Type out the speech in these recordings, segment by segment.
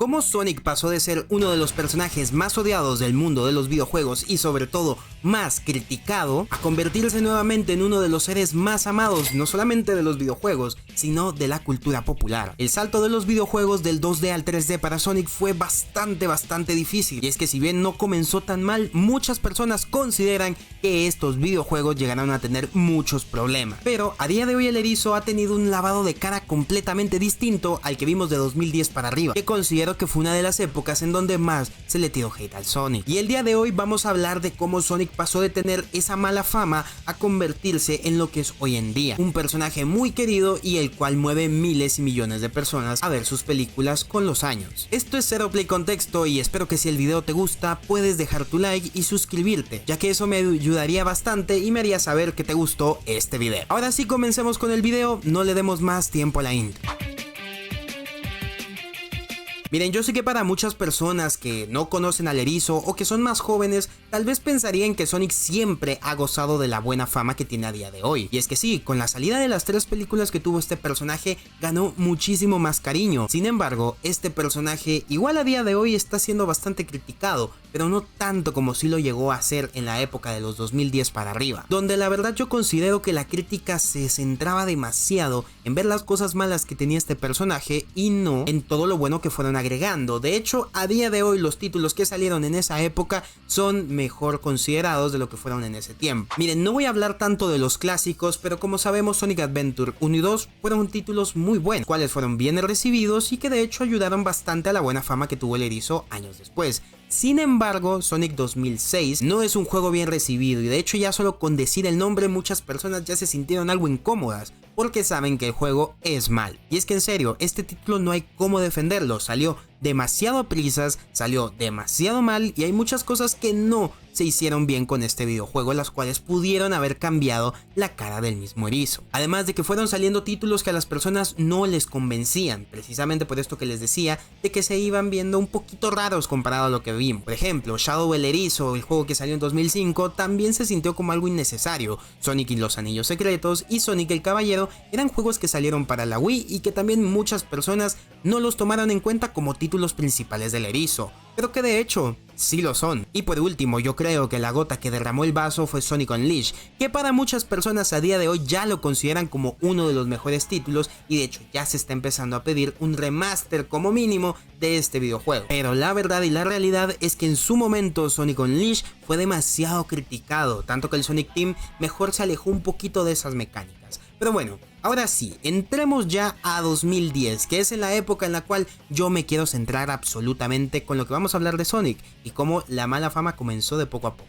Cómo Sonic pasó de ser uno de los personajes más odiados del mundo de los videojuegos y sobre todo más criticado, a convertirse nuevamente en uno de los seres más amados no solamente de los videojuegos, sino de la cultura popular. El salto de los videojuegos del 2D al 3D para Sonic fue bastante difícil, y es que si bien no comenzó tan mal, muchas personas consideran que estos videojuegos llegarán a tener muchos problemas. Pero a día de hoy el erizo ha tenido un lavado de cara completamente distinto al que vimos de 2010 para arriba, que considero que fue una de las épocas en donde más se le tiró hate al Sonic. Y el día de hoy vamos a hablar de cómo Sonic pasó de tener esa mala fama a convertirse en lo que es hoy en día, un personaje muy querido y el cual mueve miles y millones de personas a ver sus películas con los años. Esto es Zero Play Contexto y espero que si el video te gusta puedes dejar tu like y suscribirte, ya que eso me ayudaría bastante y me haría saber que te gustó este video. Ahora sí, comencemos con el video, no le demos más tiempo a la intro. Miren, yo sé que para muchas personas que no conocen al erizo o que son más jóvenes, tal vez pensarían que Sonic siempre ha gozado de la buena fama que tiene a día de hoy. Y es que sí, con la salida de las 3 películas que tuvo este personaje, ganó muchísimo más cariño. Sin embargo, este personaje igual a día de hoy está siendo bastante criticado, pero no tanto como si lo llegó a ser en la época de los 2010 para arriba, donde la verdad yo considero que la crítica se centraba demasiado en ver las cosas malas que tenía este personaje y no en todo lo bueno que fueron agregando. De hecho, a día de hoy los títulos que salieron en esa época son mejor considerados de lo que fueron en ese tiempo. Miren, no voy a hablar tanto de los clásicos, pero como sabemos Sonic Adventure 1 y 2 fueron títulos muy buenos, cuales fueron bien recibidos y que de hecho ayudaron bastante a la buena fama que tuvo el erizo años después. Sin embargo, Sonic 2006 no es un juego bien recibido y de hecho ya solo con decir el nombre muchas personas ya se sintieron algo incómodas porque saben que el juego es mal. Y es que en serio, este título no hay cómo defenderlo, salió demasiado a prisas, salió demasiado mal y hay muchas cosas que no se hicieron bien con este videojuego, las cuales pudieron haber cambiado la cara del mismo erizo. Además de que fueron saliendo títulos que a las personas no les convencían, precisamente por esto que les decía, de que se iban viendo un poquito raros comparado a lo que vimos. Por ejemplo, Shadow el Erizo, el juego que salió en 2005, también se sintió como algo innecesario. Sonic y los Anillos Secretos y Sonic el Caballero eran juegos que salieron para la Wii y que también muchas personas no los tomaron en cuenta como títulos principales del erizo, pero que de hecho sí lo son. Y por último, yo creo que la gota que derramó el vaso fue Sonic Unleashed, que para muchas personas a día de hoy ya lo consideran como uno de los mejores títulos y de hecho ya se está empezando a pedir un remaster como mínimo de este videojuego. Pero la verdad y la realidad es que en su momento Sonic Unleashed fue demasiado criticado, tanto que el Sonic Team mejor se alejó un poquito de esas mecánicas. Pero bueno, ahora sí, entremos ya a 2010, que es en la época en la cual yo me quiero centrar absolutamente con lo que vamos a hablar de Sonic y cómo la mala fama comenzó de poco a poco.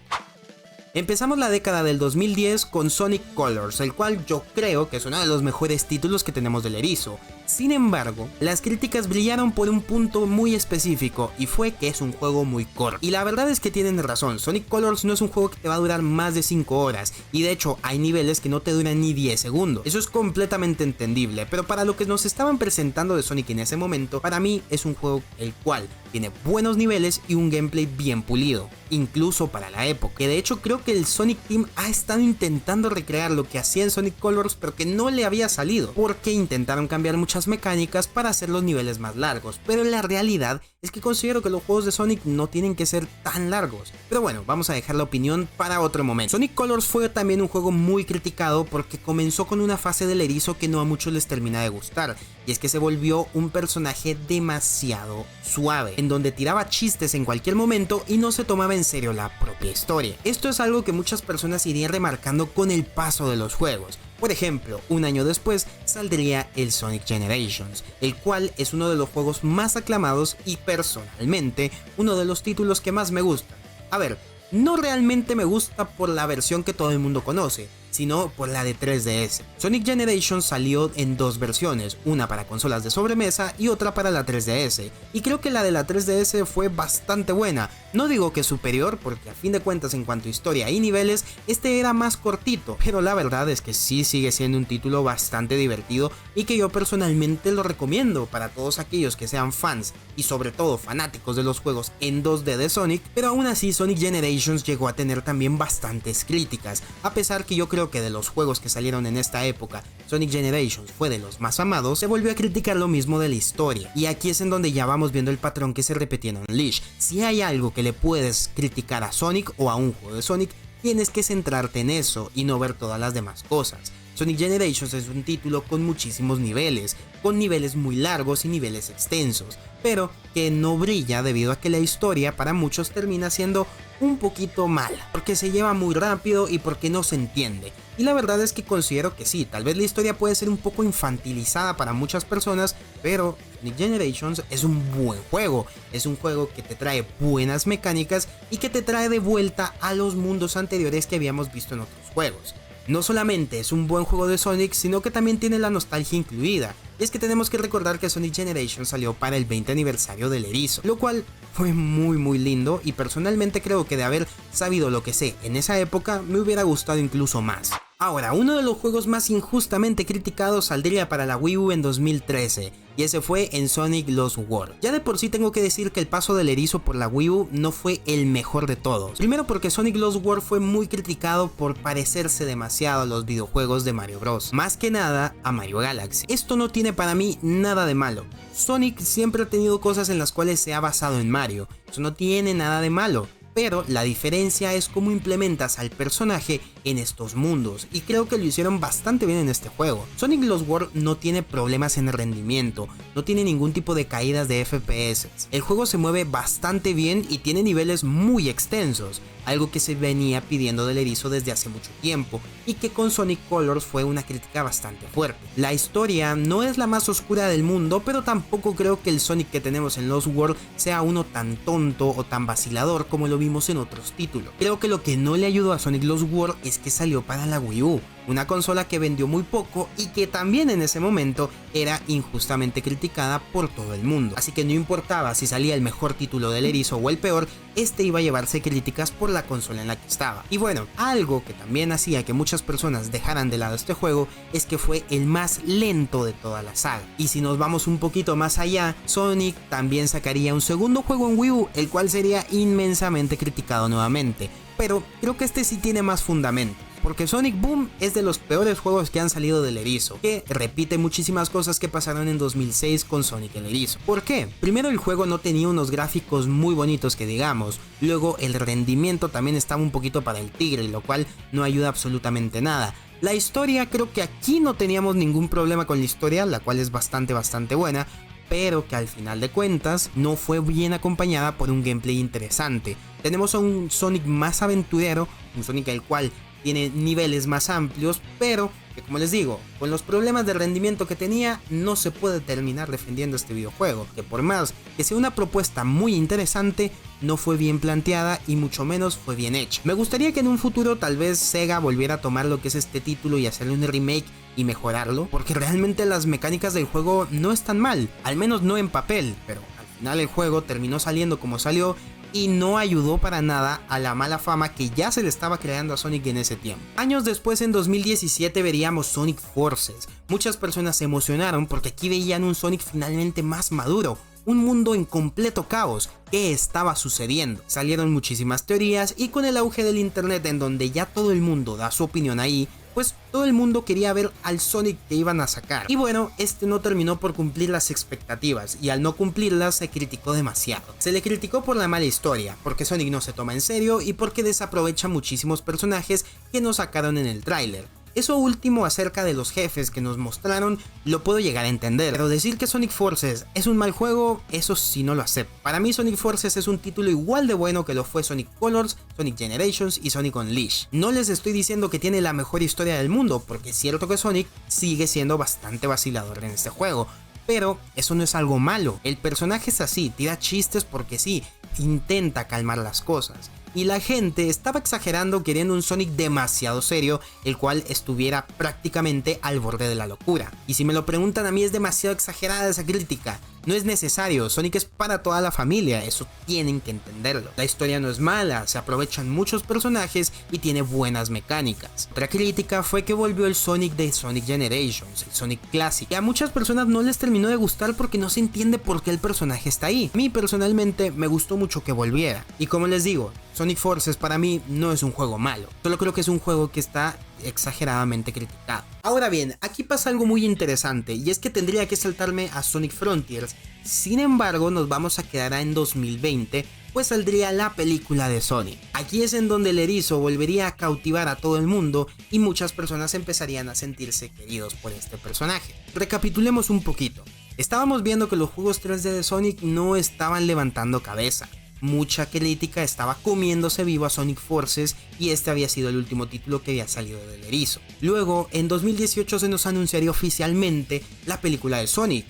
Empezamos la década del 2010 con Sonic Colors, el cual yo creo que es uno de los mejores títulos que tenemos del erizo. Sin embargo, las críticas brillaron por un punto muy específico y fue que es un juego muy corto. Y la verdad es que tienen razón, Sonic Colors no es un juego que te va a durar más de 5 horas y de hecho hay niveles que no te duran ni 10 segundos. Eso es completamente entendible, pero para lo que nos estaban presentando de Sonic en ese momento, para mí es un juego el cual tiene buenos niveles y un gameplay bien pulido, incluso para la época. Que de hecho creo que el Sonic Team ha estado intentando recrear lo que hacía en Sonic Colors, pero que no le había salido, porque intentaron cambiar muchas mecánicas para hacer los niveles más largos, pero la realidad es que considero que los juegos de Sonic no tienen que ser tan largos. Pero bueno, vamos a dejar la opinión para otro momento. Sonic Colors fue también un juego muy criticado porque comenzó con una fase del erizo que no a muchos les termina de gustar, y es que se volvió un personaje demasiado suave, en donde tiraba chistes en cualquier momento y no se tomaba en serio la propia historia. Esto es algo que muchas personas irían remarcando con el paso de los juegos. Por ejemplo, un año después saldría el Sonic Generations, el cual es uno de los juegos más aclamados y personalmente uno de los títulos que más me gusta. A ver, no realmente me gusta por la versión que todo el mundo conoce, sino por la de 3DS. Sonic Generations salió en 2 versiones, una para consolas de sobremesa y otra para la 3DS, y creo que la de la 3DS fue bastante buena. No digo que superior, porque a fin de cuentas en cuanto a historia y niveles, este era más cortito, pero la verdad es que sí sigue siendo un título bastante divertido y que yo personalmente lo recomiendo para todos aquellos que sean fans y sobre todo fanáticos de los juegos en 2D de Sonic, pero aún así Sonic Generations llegó a tener también bastantes críticas, a pesar que yo creo creo que de los juegos que salieron en esta época, Sonic Generations fue de los más amados, se volvió a criticar lo mismo de la historia. Y aquí es en donde ya vamos viendo el patrón que se repetía en Unleashed. Si hay algo que le puedes criticar a Sonic o a un juego de Sonic, tienes que centrarte en eso y no ver todas las demás cosas. Sonic Generations es un título con muchísimos niveles, con niveles muy largos y niveles extensos, pero que no brilla debido a que la historia para muchos termina siendo un poquito mala, porque se lleva muy rápido y porque no se entiende. Y la verdad es que considero que sí, tal vez la historia puede ser un poco infantilizada para muchas personas, pero Sonic Generations es un buen juego, es un juego que te trae buenas mecánicas y que te trae de vuelta a los mundos anteriores que habíamos visto en otros juegos. No solamente es un buen juego de Sonic, sino que también tiene la nostalgia incluida. Y es que tenemos que recordar que Sonic Generations salió para el 20 aniversario del erizo, lo cual fue muy lindo y personalmente creo que de haber sabido lo que sé en esa época me hubiera gustado incluso más. Ahora, uno de los juegos más injustamente criticados saldría para la Wii U en 2013, y ese fue en Sonic Lost World. Ya de por sí tengo que decir que el paso del erizo por la Wii U no fue el mejor de todos. Primero porque Sonic Lost World fue muy criticado por parecerse demasiado a los videojuegos de Mario Bros. Más que nada a Mario Galaxy. Esto no tiene para mí nada de malo. Sonic siempre ha tenido cosas en las cuales se ha basado en Mario. Eso no tiene nada de malo. Pero la diferencia es cómo implementas al personaje en estos mundos, y creo que lo hicieron bastante bien en este juego. Sonic Lost World no tiene problemas en el rendimiento, no tiene ningún tipo de caídas de FPS. El juego se mueve bastante bien y tiene niveles muy extensos, algo que se venía pidiendo del erizo desde hace mucho tiempo, y que con Sonic Colors fue una crítica bastante fuerte. La historia no es la más oscura del mundo, pero tampoco creo que el Sonic que tenemos en Lost World sea uno tan tonto o tan vacilador como lo vimos en otros títulos. Creo que lo que no le ayudó a Sonic Lost World es que salió para la Wii U, una consola que vendió muy poco y que también en ese momento era injustamente criticada por todo el mundo. Así que no importaba si salía el mejor título del erizo o el peor, este iba a llevarse críticas por la consola en la que estaba. Y bueno, algo que también hacía que muchas personas dejaran de lado este juego es que fue el más lento de toda la saga. Y si nos vamos un poquito más allá, Sonic también sacaría un segundo juego en Wii U, el cual sería inmensamente criticado nuevamente. Pero creo que este sí tiene más fundamento, porque Sonic Boom es de los peores juegos que han salido del erizo, que repite muchísimas cosas que pasaron en 2006 con Sonic el erizo. ¿Por qué? Primero, el juego no tenía unos gráficos muy bonitos que digamos, luego el rendimiento también estaba un poquito para el tigre, lo cual no ayuda absolutamente nada. La historia, creo que aquí no teníamos ningún problema con la historia, la cual es bastante buena, pero que al final de cuentas no fue bien acompañada por un gameplay interesante. Tenemos a un Sonic más aventurero, un Sonic el cual tiene niveles más amplios, pero que, como les digo, con los problemas de rendimiento que tenía, no se puede terminar defendiendo este videojuego, que por más que sea una propuesta muy interesante, no fue bien planteada y mucho menos fue bien hecha. Me gustaría que en un futuro tal vez Sega volviera a tomar lo que es este título y hacerle un remake y mejorarlo, porque realmente las mecánicas del juego no están mal, al menos no en papel, pero al final el juego terminó saliendo como salió y no ayudó para nada a la mala fama que ya se le estaba creando a Sonic en ese tiempo. Años después, en 2017, veríamos Sonic Forces. Muchas personas se emocionaron porque aquí veían un Sonic finalmente más maduro, un mundo en completo caos. ¿Qué estaba sucediendo? Salieron muchísimas teorías y con el auge del internet, en donde ya todo el mundo da su opinión ahí, pues todo el mundo quería ver al Sonic que iban a sacar. Y bueno, este no terminó por cumplir las expectativas, y al no cumplirlas se criticó demasiado. Se le criticó por la mala historia, porque Sonic no se toma en serio y porque desaprovecha muchísimos personajes que no sacaron en el tráiler. Eso último acerca de los jefes que nos mostraron lo puedo llegar a entender, pero decir que Sonic Forces es un mal juego, eso sí no lo acepto. Para mí Sonic Forces es un título igual de bueno que lo fue Sonic Colors, Sonic Generations y Sonic Unleashed. No les estoy diciendo que tiene la mejor historia del mundo, porque es cierto que Sonic sigue siendo bastante vacilador en este juego, pero eso no es algo malo. El personaje es así, tira chistes porque sí, intenta calmar las cosas. Y la gente estaba exagerando queriendo un Sonic demasiado serio, el cual estuviera prácticamente al borde de la locura. Y si me lo preguntan a mí, es demasiado exagerada esa crítica. No es necesario, Sonic es para toda la familia, eso tienen que entenderlo. La historia no es mala, se aprovechan muchos personajes y tiene buenas mecánicas. Otra crítica fue que volvió el Sonic de Sonic Generations, el Sonic Classic, y a muchas personas no les terminó de gustar porque no se entiende por qué el personaje está ahí. A mí personalmente me gustó mucho que volviera, y como les digo, Sonic Forces para mí no es un juego malo, solo creo que es un juego que está exageradamente criticado. Ahora bien, aquí pasa algo muy interesante, y es que tendría que saltarme a Sonic Frontiers. Sin embargo, nos vamos a quedar en 2020, pues saldría la película de Sonic. Aquí es en donde el erizo volvería a cautivar a todo el mundo y muchas personas empezarían a sentirse queridos por este personaje. Recapitulemos un poquito. Estábamos viendo que los juegos 3D de Sonic no estaban levantando cabeza. Mucha crítica estaba comiéndose vivo a Sonic Forces y este había sido el último título que había salido del erizo. Luego, en 2018 se nos anunciaría oficialmente la película de Sonic,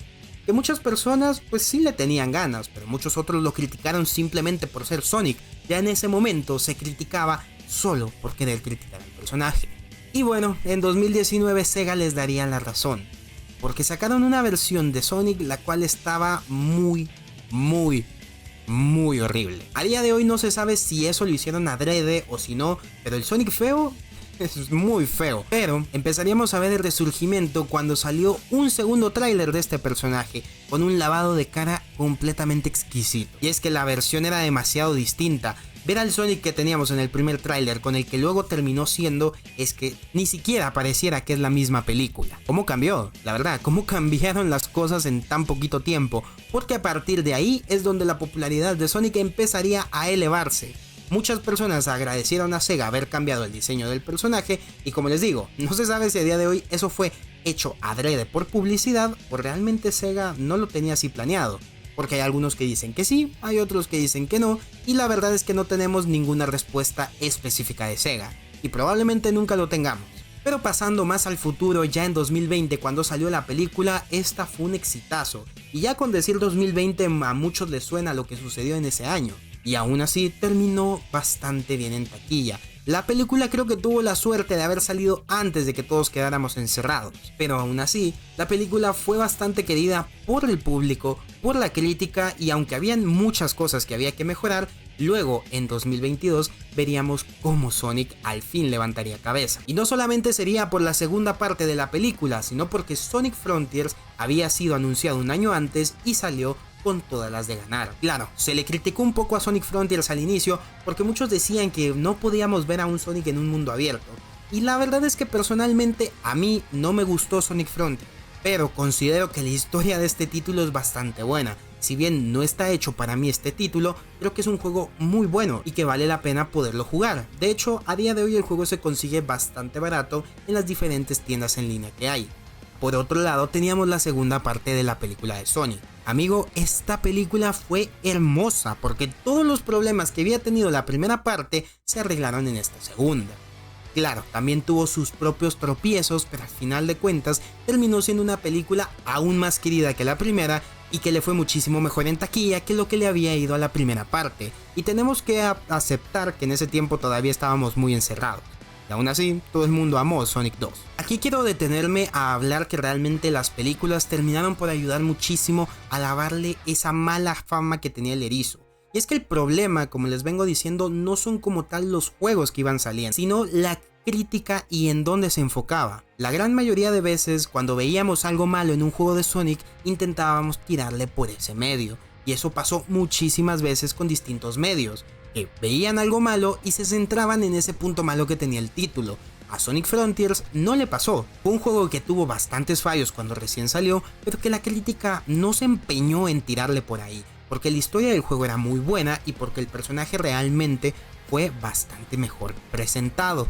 que muchas personas pues sí le tenían ganas, pero muchos otros lo criticaron simplemente por ser Sonic. Ya en ese momento se criticaba solo por querer criticar al personaje. Y bueno, en 2019 Sega les daría la razón, porque sacaron una versión de Sonic la cual estaba muy horrible. A día de hoy no se sabe si eso lo hicieron adrede o si no, pero el Sonic feo es muy feo. Pero empezaríamos a ver el resurgimiento cuando salió un segundo tráiler de este personaje, con un lavado de cara completamente exquisito. Y es que la versión era demasiado distinta. Ver al Sonic que teníamos en el primer tráiler con el que luego terminó siendo, es que ni siquiera pareciera que es la misma película. ¿Cómo cambió? La verdad, ¿cómo cambiaron las cosas en tan poquito tiempo? Porque a partir de ahí es donde la popularidad de Sonic empezaría a elevarse. Muchas personas agradecieron a Sega haber cambiado el diseño del personaje y como les digo, no se sabe si a día de hoy eso fue hecho adrede por publicidad o realmente Sega no lo tenía así planeado. Porque hay algunos que dicen que sí, hay otros que dicen que no, y la verdad es que no tenemos ninguna respuesta específica de Sega, y probablemente nunca lo tengamos. Pero pasando más al futuro, ya en 2020 cuando salió la película, esta fue un exitazo, y ya con decir 2020 a muchos les suena lo que sucedió en ese año, y aún así terminó bastante bien en taquilla. La película creo que tuvo la suerte de haber salido antes de que todos quedáramos encerrados, pero aún así, la película fue bastante querida por el público, por la crítica y aunque habían muchas cosas que había que mejorar, luego en 2022 veríamos cómo Sonic al fin levantaría cabeza. Y no solamente sería por la segunda parte de la película, sino porque Sonic Frontiers había sido anunciado un año antes y salió con todas las de ganar. Claro, se le criticó un poco a Sonic Frontiers al inicio porque muchos decían que no podíamos ver a un Sonic en un mundo abierto. Y la verdad es que personalmente a mí no me gustó Sonic Frontiers, pero considero que la historia de este título es bastante buena. Si bien no está hecho para mí este título, creo que es un juego muy bueno y que vale la pena poderlo jugar. De hecho, a día de hoy el juego se consigue bastante barato en las diferentes tiendas en línea que hay. Por otro lado, teníamos la segunda parte de la película de Sonic. Amigo, esta película fue hermosa porque todos los problemas que había tenido la primera parte se arreglaron en esta segunda. Claro, también tuvo sus propios tropiezos, pero al final de cuentas terminó siendo una película aún más querida que la primera y que le fue muchísimo mejor en taquilla que lo que le había ido a la primera parte. Y tenemos que aceptar que en ese tiempo todavía estábamos muy encerrados. Y aún así, todo el mundo amó Sonic 2. Aquí quiero detenerme a hablar que realmente las películas terminaron por ayudar muchísimo a lavarle esa mala fama que tenía el erizo. Y es que el problema, como les vengo diciendo, no son como tal los juegos que iban saliendo, sino la crítica y en dónde se enfocaba. La gran mayoría de veces, cuando veíamos algo malo en un juego de Sonic, intentábamos tirarle por ese medio. Y eso pasó muchísimas veces con distintos medios, que veían algo malo y se centraban en ese punto malo que tenía el título. A Sonic Frontiers no le pasó, fue un juego que tuvo bastantes fallos cuando recién salió, pero que la crítica no se empeñó en tirarle por ahí, porque la historia del juego era muy buena y porque el personaje realmente fue bastante mejor presentado.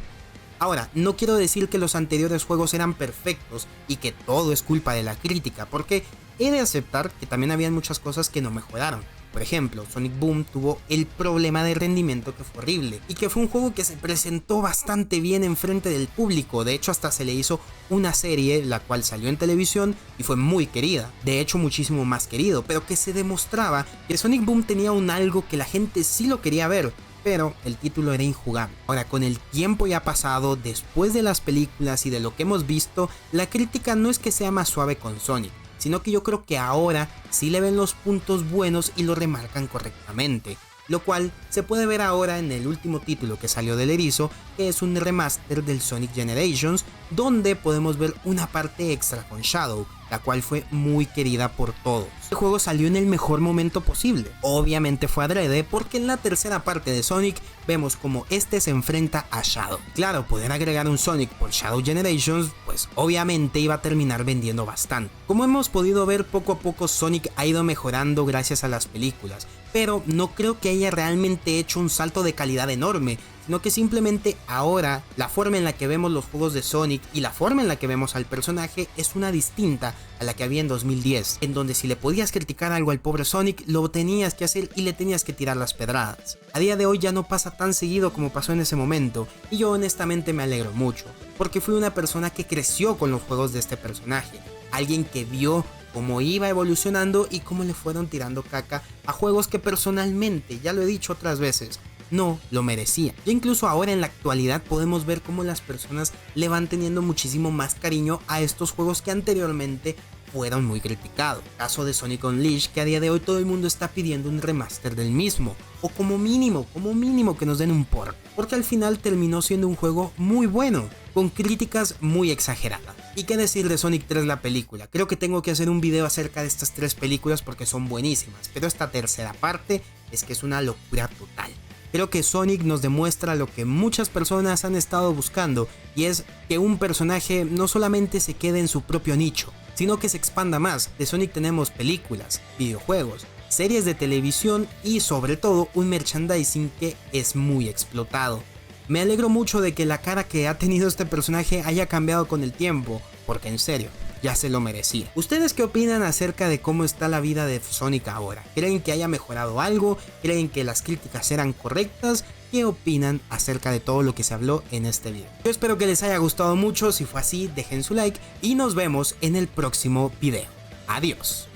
Ahora, no quiero decir que los anteriores juegos eran perfectos y que todo es culpa de la crítica, porque he de aceptar que también habían muchas cosas que no mejoraron. Por ejemplo, Sonic Boom tuvo el problema de rendimiento que fue horrible y que fue un juego que se presentó bastante bien enfrente del público. De hecho, hasta se le hizo una serie la cual salió en televisión y fue muy querida, de hecho muchísimo más querido, pero que se demostraba que Sonic Boom tenía un algo que la gente sí lo quería ver, pero el título era injugable. Ahora, con el tiempo ya pasado, después de las películas y de lo que hemos visto, la crítica no es que sea más suave con Sonic, sino que yo creo que ahora sí le ven los puntos buenos y lo remarcan correctamente, lo cual se puede ver ahora en el último título que salió del erizo, que es un remaster del Sonic Generations, donde podemos ver una parte extra con Shadow, la cual fue muy querida por todos. Este juego salió en el mejor momento posible, obviamente fue adrede porque en la tercera parte de Sonic vemos como este se enfrenta a Shadow. Claro, poder agregar un Sonic por Shadow Generations pues obviamente iba a terminar vendiendo bastante. Como hemos podido ver, poco a poco Sonic ha ido mejorando gracias a las películas, pero no creo que haya realmente hecho un salto de calidad enorme, sino que simplemente ahora la forma en la que vemos los juegos de Sonic y la forma en la que vemos al personaje es una distinta a la que había en 2010, en donde si le podías criticar algo al pobre Sonic lo tenías que hacer y le tenías que tirar las pedradas. A día de hoy ya no pasa tan seguido como pasó en ese momento, y yo honestamente me alegro mucho, porque fui una persona que creció con los juegos de este personaje, alguien que vio cómo iba evolucionando y cómo le fueron tirando caca a juegos que personalmente, ya lo he dicho otras veces, no lo merecía. Ya incluso ahora en la actualidad podemos ver cómo las personas le van teniendo muchísimo más cariño a estos juegos que anteriormente fueron muy criticados. Caso de Sonic Unleashed, que a día de hoy todo el mundo está pidiendo un remaster del mismo, o como mínimo que nos den un port, porque al final terminó siendo un juego muy bueno, con críticas muy exageradas. ¿Y qué decir de Sonic 3 la película? Creo que tengo que hacer un video acerca de estas tres películas porque son buenísimas, pero esta tercera parte es que es una locura total. Creo que Sonic nos demuestra lo que muchas personas han estado buscando, y es que un personaje no solamente se quede en su propio nicho, sino que se expanda más. De Sonic tenemos películas, videojuegos, series de televisión y sobre todo un merchandising que es muy explotado. Me alegro mucho de que la cara que ha tenido este personaje haya cambiado con el tiempo, porque en serio, ya se lo merecía. ¿Ustedes qué opinan acerca de cómo está la vida de Sonic ahora? ¿Creen que haya mejorado algo? ¿Creen que las críticas eran correctas? ¿Qué opinan acerca de todo lo que se habló en este video? Yo espero que les haya gustado mucho, si fue así dejen su like y nos vemos en el próximo video. Adiós.